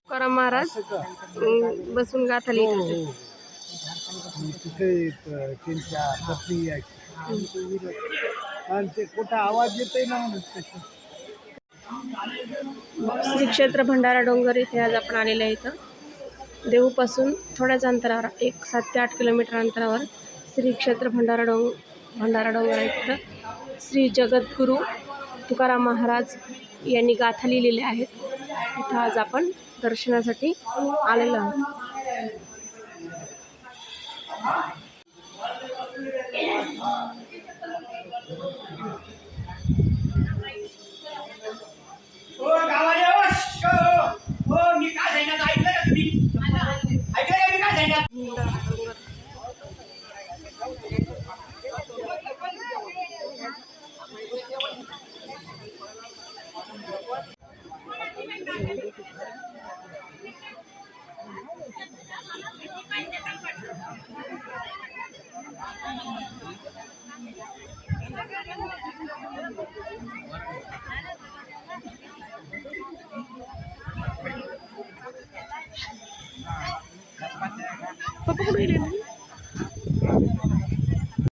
तुकाराम महाराज बसून गाथा लिहित होते. तिथे त्यांच्या पत्नी यायची आणि ते कुठं आवाज येतोय ना म्हणून श्री क्षेत्र भंडारा डोंगर इथे आज आपण आलेलं आहे. इथं देहूपासून थोड्याच अंतरावर 7 ते 8 किलोमीटर अंतरावर श्री क्षेत्र भंडारा डोंगर आहे. तिथं श्री जगद्गुरू तुकाराम महाराज यांनी गाथा लिहिलेल्या आहेत. तिथं आज आपण दर्शनासाठी आलेलो आहोत. पप्पा कुठे गेले?